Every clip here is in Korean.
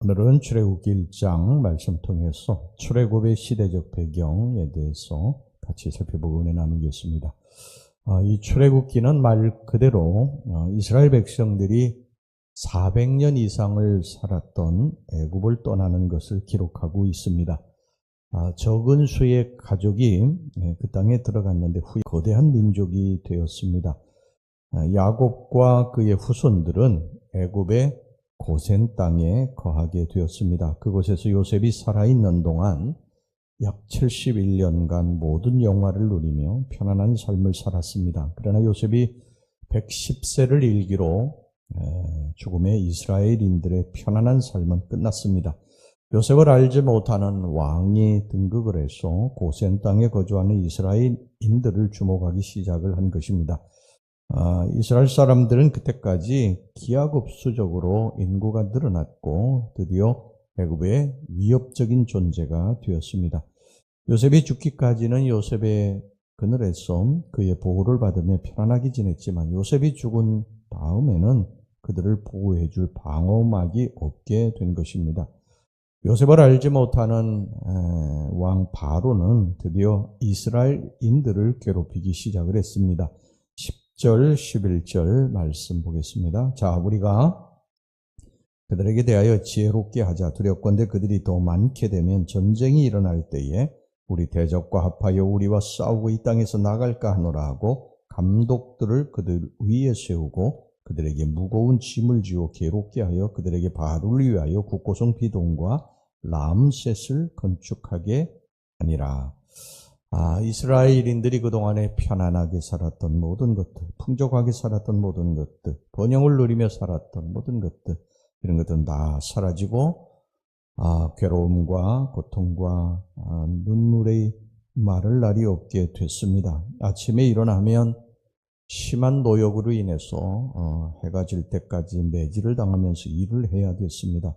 오늘은 출애굽기 1장 말씀 통해서 출애굽의 시대적 배경에 대해서 같이 살펴보고 은혜 나누겠습니다. 이 출애굽기는 말 그대로 이스라엘 백성들이 400년 이상을 살았던 애굽을 떠나는 것을 기록하고 있습니다. 적은 수의 가족이 그 땅에 들어갔는데 후에 거대한 민족이 되었습니다. 야곱과 그의 후손들은 애굽의 고센 땅에 거하게 되었습니다. 그곳에서 요셉이 살아있는 동안 약 71년간 모든 영화를 누리며 편안한 삶을 살았습니다. 그러나 요셉이 110세를 일기로 죽음의 이스라엘인들의 편안한 삶은 끝났습니다. 요셉을 알지 못하는 왕이 등극을 해서 고센 땅에 거주하는 이스라엘인들을 주목하기 시작을 한 것입니다. 이스라엘 사람들은 그때까지 기하급수적으로 인구가 늘어났고 드디어 애굽의 위협적인 존재가 되었습니다. 요셉이 죽기까지는 요셉의 그늘에서 그의 보호를 받으며 편안하게 지냈지만 요셉이 죽은 다음에는 그들을 보호해 줄 방어막이 없게 된 것입니다. 요셉을 알지 못하는 왕 바로는 드디어 이스라엘인들을 괴롭히기 시작을 했습니다. 10절, 11절 말씀 보겠습니다. 자, 우리가 그들에게 대하여 지혜롭게 하자. 두렵건대 그들이 더 많게 되면 전쟁이 일어날 때에 우리 대적과 합하여 우리와 싸우고 이 땅에서 나갈까 하노라 하고 감독들을 그들 위에 세우고 그들에게 무거운 짐을 지어 괴롭게 하여 그들에게 바로를 위하여 국고성 비동과 람셋을 건축하게 하니라. 이스라엘인들이 그동안에 편안하게 살았던 모든 것들, 풍족하게 살았던 모든 것들, 번영을 누리며 살았던 모든 것들, 이런 것들은 다 사라지고, 괴로움과 고통과 눈물의 마를 날이 없게 됐습니다. 아침에 일어나면 심한 노역으로 인해서 해가 질 때까지 매질을 당하면서 일을 해야 됐습니다.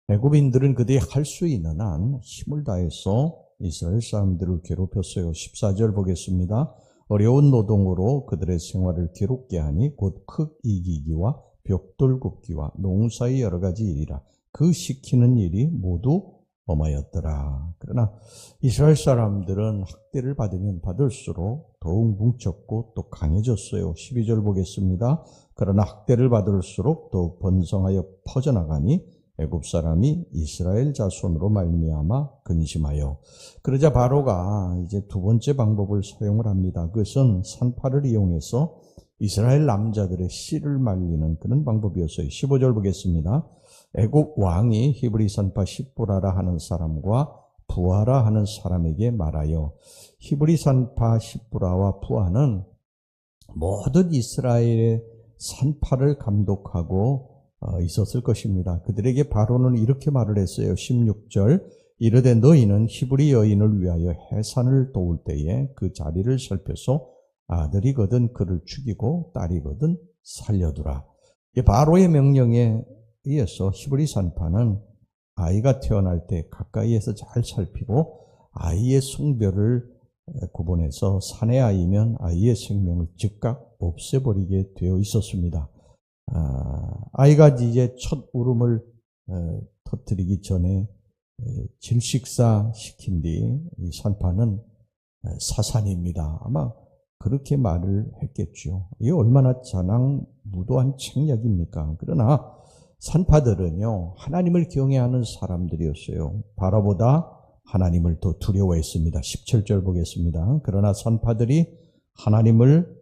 애굽인들은 그들이 할 수 있는 한 힘을 다해서 이스라엘 사람들을 괴롭혔어요. 14절 보겠습니다. 어려운 노동으로 그들의 생활을 괴롭게 하니 곧 흙 이기기와 벽돌 굽기와 농사의 여러 가지 일이라. 그 시키는 일이 모두 엄하였더라. 그러나 이스라엘 사람들은 학대를 받으면 받을수록 더욱 뭉쳤고 또 강해졌어요. 12절 보겠습니다. 그러나 학대를 받을수록 더욱 번성하여 퍼져나가니 애굽 사람이 이스라엘 자손으로 말미암아 근심하여. 그러자 바로가 이제 두 번째 방법을 사용을 합니다. 그것은 산파를 이용해서 이스라엘 남자들의 씨를 말리는 그런 방법이었어요. 15절 보겠습니다. 애굽 왕이 히브리 산파 십부라라 하는 사람과 부하라 하는 사람에게 말하여. 히브리 산파 십부라와 부하는 모든 이스라엘의 산파를 감독하고 있었을 것입니다. 그들에게 바로는 이렇게 말을 했어요. 16절 이르되 너희는 히브리 여인을 위하여 해산을 도울 때에 그 자리를 살펴서 아들이거든 그를 죽이고 딸이거든 살려두라. 바로의 명령에 의해서 히브리 산파는 아이가 태어날 때 가까이에서 잘 살피고 아이의 성별을 구분해서 산의 아이면 아이의 생명을 즉각 없애버리게 되어 있었습니다. 아이가 이제 첫 울음을 터뜨리기 전에 질식사 시킨 뒤 이 산파는 사산입니다. 아마 그렇게 말을 했겠죠. 이게 얼마나 자랑무도한 책략입니까? 그러나 산파들은요, 하나님을 경외하는 사람들이었어요. 바로보다 하나님을 더 두려워했습니다. 17절 보겠습니다. 그러나 산파들이 하나님을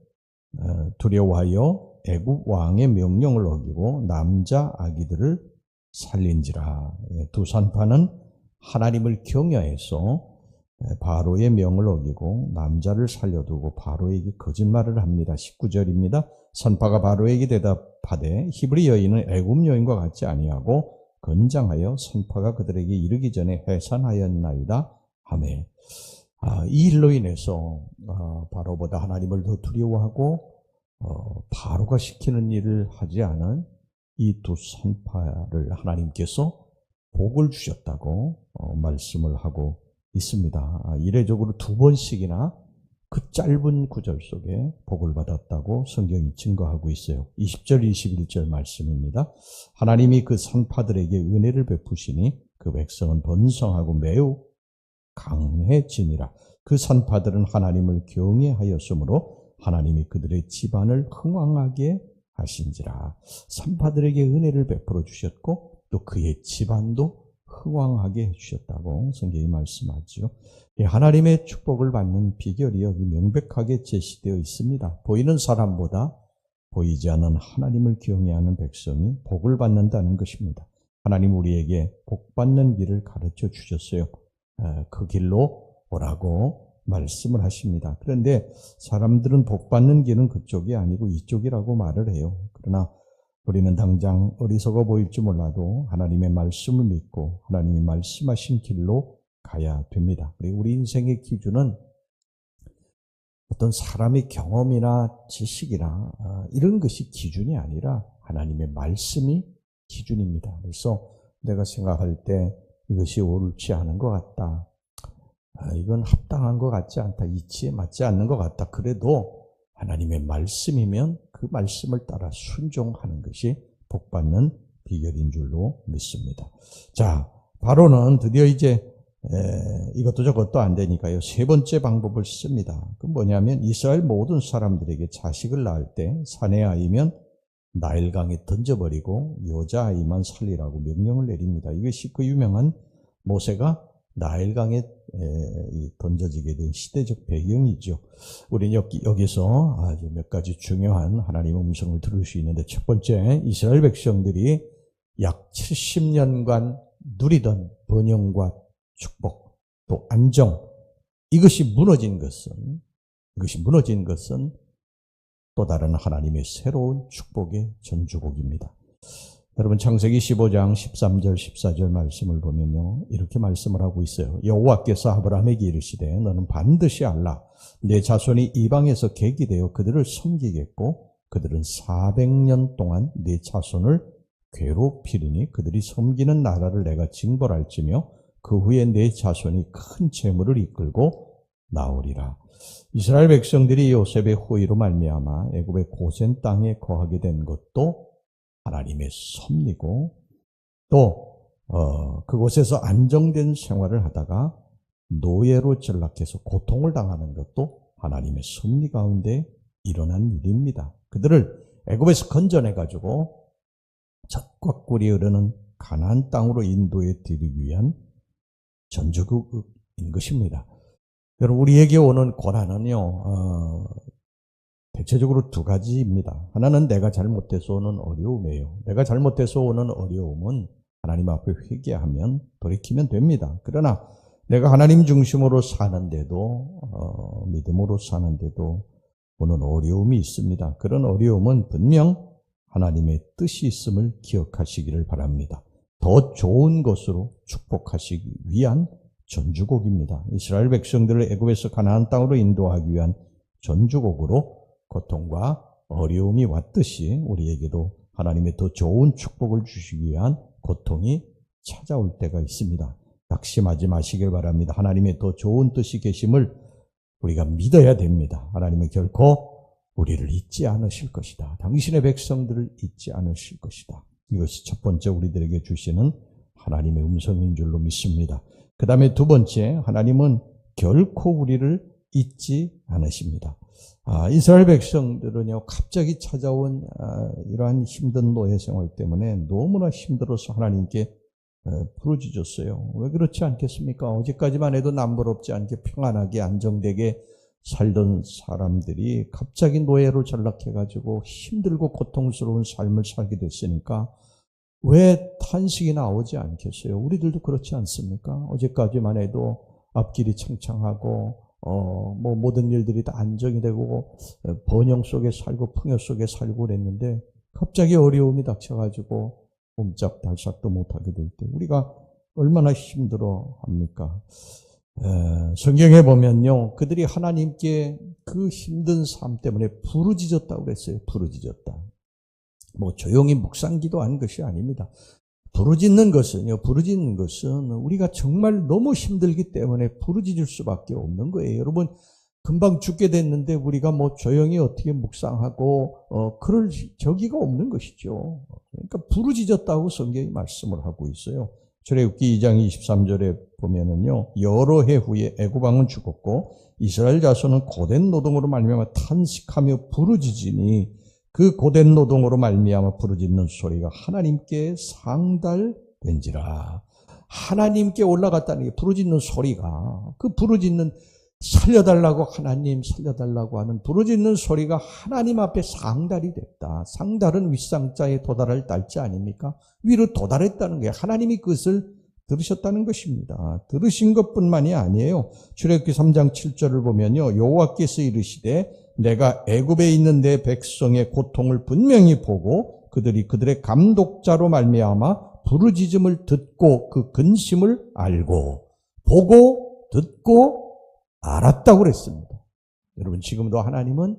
두려워하여 애굽 왕의 명령을 어기고 남자 아기들을 살린지라. 두 산파는 하나님을 경외해서 바로의 명을 어기고 남자를 살려두고 바로에게 거짓말을 합니다. 19절입니다. 산파가 바로에게 대답하되 히브리 여인은 애굽 여인과 같지 아니하고 건장하여 산파가 그들에게 이르기 전에 해산하였나이다 하매. 이 일로 인해서 바로보다 하나님을 더 두려워하고 바로가 시키는 일을 하지 않은 이 두 산파를 하나님께서 복을 주셨다고 말씀을 하고 있습니다. 이례적으로 두 번씩이나 그 짧은 구절 속에 복을 받았다고 성경이 증거하고 있어요. 20절, 21절 말씀입니다. 하나님이 그 산파들에게 은혜를 베푸시니 그 백성은 번성하고 매우 강해지니라. 그 산파들은 하나님을 경외하였으므로 하나님이 그들의 집안을 흥왕하게 하신지라. 산파들에게 은혜를 베풀어 주셨고 또 그의 집안도 흥왕하게 해주셨다고 성경이 말씀하죠. 하나님의 축복을 받는 비결이 여기 명백하게 제시되어 있습니다. 보이는 사람보다 보이지 않는 하나님을 경외하는 백성이 복을 받는다는 것입니다. 하나님 우리에게 복 받는 길을 가르쳐 주셨어요. 그 길로 오라고 말씀을 하십니다. 그런데 사람들은 복 받는 길은 그쪽이 아니고 이쪽이라고 말을 해요. 그러나 우리는 당장 어리석어 보일지 몰라도 하나님의 말씀을 믿고 하나님이 말씀하신 길로 가야 됩니다. 우리 인생의 기준은 어떤 사람의 경험이나 지식이나 이런 것이 기준이 아니라 하나님의 말씀이 기준입니다. 그래서 내가 생각할 때 이것이 옳지 않은 것 같다. 이건 합당한 것 같지 않다. 이치에 맞지 않는 것 같다. 그래도 하나님의 말씀이면 그 말씀을 따라 순종하는 것이 복받는 비결인 줄로 믿습니다. 자, 바로는 드디어 이제 이것도 저것도 안 되니까요. 세 번째 방법을 씁니다. 그 뭐냐면 이스라엘 모든 사람들에게 자식을 낳을 때 사내아이면 나일강에 던져버리고 여자아이만 살리라고 명령을 내립니다. 이것이 그 유명한 모세가 나일강에 던져지게 된 시대적 배경이죠. 우리는 여기서 아주 몇 가지 중요한 하나님의 음성을 들을 수 있는데, 첫 번째, 이스라엘 백성들이 약 70년간 누리던 번영과 축복, 또 안정, 이것이 무너진 것은 또 다른 하나님의 새로운 축복의 전주곡입니다. 여러분, 창세기 15장 13절 14절 말씀을 보면요, 이렇게 말씀을 하고 있어요. 여호와께서 아브라함에게 이르시되 너는 반드시 알라. 내 자손이 이방에서 객이 되어 그들을 섬기겠고 그들은 400년 동안 내 자손을 괴롭히리니 그들이 섬기는 나라를 내가 징벌할지며 그 후에 내 자손이 큰 재물을 이끌고 나오리라. 이스라엘 백성들이 요셉의 호의로 말미암아 애굽의 고센 땅에 거하게 된 것도 하나님의 섭리고, 또 그곳에서 안정된 생활을 하다가 노예로 전락해서 고통을 당하는 것도 하나님의 섭리 가운데 일어난 일입니다. 그들을 애굽에서 건져내가지고 젖과 꿀이 흐르는 가나안 땅으로 인도해 드리기 위한 전주국인 것입니다. 여러분, 우리에게 오는 고난은요, 대체적으로 두 가지입니다. 하나는 내가 잘못해서 오는 어려움이에요. 내가 잘못해서 오는 어려움은 하나님 앞에 회개하면 돌이키면 됩니다. 그러나 내가 하나님 중심으로 사는데도 믿음으로 사는데도 오는 어려움이 있습니다. 그런 어려움은 분명 하나님의 뜻이 있음을 기억하시기를 바랍니다. 더 좋은 것으로 축복하시기 위한 전주곡입니다. 이스라엘 백성들을 애굽에서 가나안 땅으로 인도하기 위한 전주곡으로 고통과 어려움이 왔듯이 우리에게도 하나님의 더 좋은 축복을 주시기 위한 고통이 찾아올 때가 있습니다. 낙심하지 마시길 바랍니다. 하나님의 더 좋은 뜻이 계심을 우리가 믿어야 됩니다. 하나님은 결코 우리를 잊지 않으실 것이다. 당신의 백성들을 잊지 않으실 것이다. 이것이 첫 번째 우리들에게 주시는 하나님의 음성인 줄로 믿습니다. 그 다음에 두 번째, 하나님은 결코 우리를 잊지 않으십니다. 이스라엘 백성들은요, 갑자기 찾아온 이러한 힘든 노예 생활 때문에 너무나 힘들어서 하나님께 부르짖었어요. 왜 그렇지 않겠습니까? 어제까지만 해도 남부럽지 않게 평안하게 안정되게 살던 사람들이 갑자기 노예로 전락해가지고 힘들고 고통스러운 삶을 살게 됐으니까 왜 탄식이 나오지 않겠어요? 우리들도 그렇지 않습니까? 어제까지만 해도 앞길이 창창하고 모든 일들이 다 안정이 되고 번영 속에 살고 풍요 속에 살고 그랬는데 갑자기 어려움이 닥쳐가지고 옴짝달싹도 못하게 될 때 우리가 얼마나 힘들어 합니까? 성경에 보면요, 그들이 하나님께 그 힘든 삶 때문에 부르짖었다고 그랬어요. 부르짖었다. 조용히 묵상기도한 것이 아닙니다. 부르짖는 것은 우리가 정말 너무 힘들기 때문에 부르짖을 수밖에 없는 거예요. 여러분, 금방 죽게 됐는데 우리가 뭐 조용히 어떻게 묵상하고 그럴 저기가 없는 것이죠. 그러니까 부르짖었다고 성경이 말씀을 하고 있어요. 출애굽기 2장 23절에 보면은요, 여러 해 후에 애굽 왕은 죽었고 이스라엘 자손은 고된 노동으로 말미암아 탄식하며 부르짖으니 그 고된 노동으로 말미암아 부르짖는 소리가 하나님께 상달된지라. 하나님께 올라갔다는 게 부르짖는 소리가, 그 부르짖는 살려달라고, 하나님 살려달라고 하는 부르짖는 소리가 하나님 앞에 상달이 됐다. 상달은 윗상자에 도달할 달자 아닙니까? 위로 도달했다는 게 하나님이 그것을 들으셨다는 것입니다. 들으신 것뿐만이 아니에요. 출애굽기 3장 7절을 보면요, 여호와께서 이르시되 내가 애굽에 있는 내 백성의 고통을 분명히 보고 그들의 감독자로 말미암아 부르짖음을 듣고 그 근심을 알고 보고 듣고 알았다고 그랬습니다. 여러분, 지금도 하나님은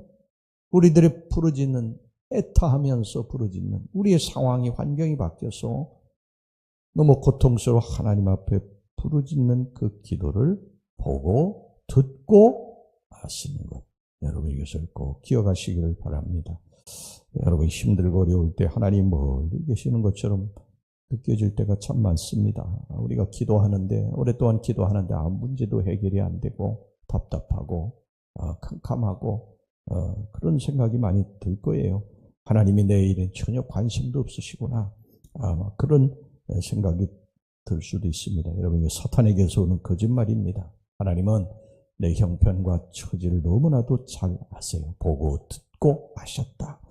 우리들의 부르짖는, 애타하면서 부르짖는, 우리의 상황이, 환경이 바뀌어서 너무 고통스러워 하나님 앞에 부르짖는 그 기도를 보고 듣고 아시는 것, 여러분 이것을 꼭 기억하시기를 바랍니다. 여러분, 힘들고 어려울 때 하나님 멀리 계시는 것처럼 느껴질 때가 참 많습니다. 우리가 기도하는데, 오랫동안 기도하는데 아무 문제도 해결이 안 되고 답답하고 캄캄하고 그런 생각이 많이 들 거예요. 하나님이 내 일에 전혀 관심도 없으시구나, 그런 생각이 들 수도 있습니다. 여러분, 이게 사탄에게서 오는 거짓말입니다. 하나님은 내 형편과 처지를 너무나도 잘 아세요. 보고 듣고 아셨다.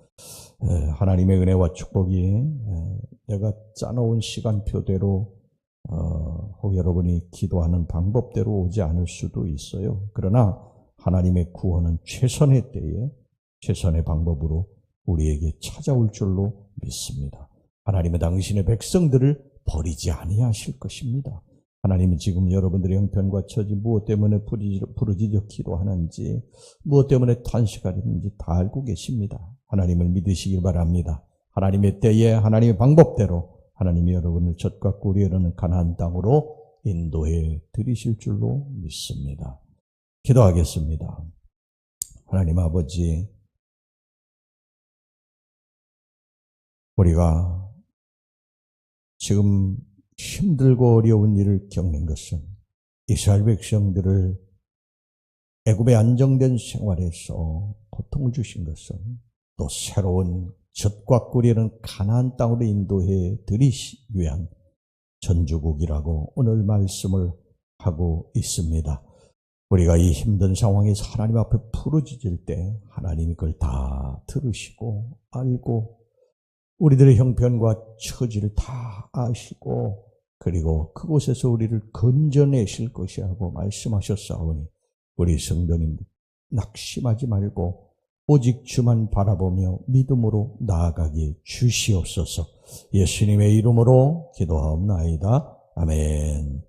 하나님의 은혜와 축복이 내가 짜놓은 시간표대로 혹 여러분이 기도하는 방법대로 오지 않을 수도 있어요. 그러나 하나님의 구원은 최선의 때에 최선의 방법으로 우리에게 찾아올 줄로 믿습니다. 하나님은 당신의 백성들을 버리지 아니하실 것입니다. 하나님은 지금 여러분들의 형편과 처지, 무엇 때문에 부르짖어 기도하는지, 무엇 때문에 탄식하는지 다 알고 계십니다. 하나님을 믿으시길 바랍니다. 하나님의 때에 하나님의 방법대로 하나님이 여러분을 젖과 꿀이 흐르는 가나안 땅으로 인도해 드리실 줄로 믿습니다. 기도하겠습니다. 하나님 아버지, 우리가 지금 힘들고 어려운 일을 겪는 것은 이스라엘 백성들을 애굽의 안정된 생활에서 고통을 주신 것은 또 새로운 젖과 꿀이 흐르는 가나안 땅으로 인도해 드리기 위한 전주국이라고 오늘 말씀을 하고 있습니다. 우리가 이 힘든 상황에서 하나님 앞에 부르짖을 때 하나님이 그걸 다 들으시고 알고 우리들의 형편과 처지를 다 아시고 그리고 그곳에서 우리를 건져내실 것이라고 말씀하셨사오니 우리 성도님들 낙심하지 말고 오직 주만 바라보며 믿음으로 나아가게 주시옵소서. 예수님의 이름으로 기도하옵나이다. 아멘.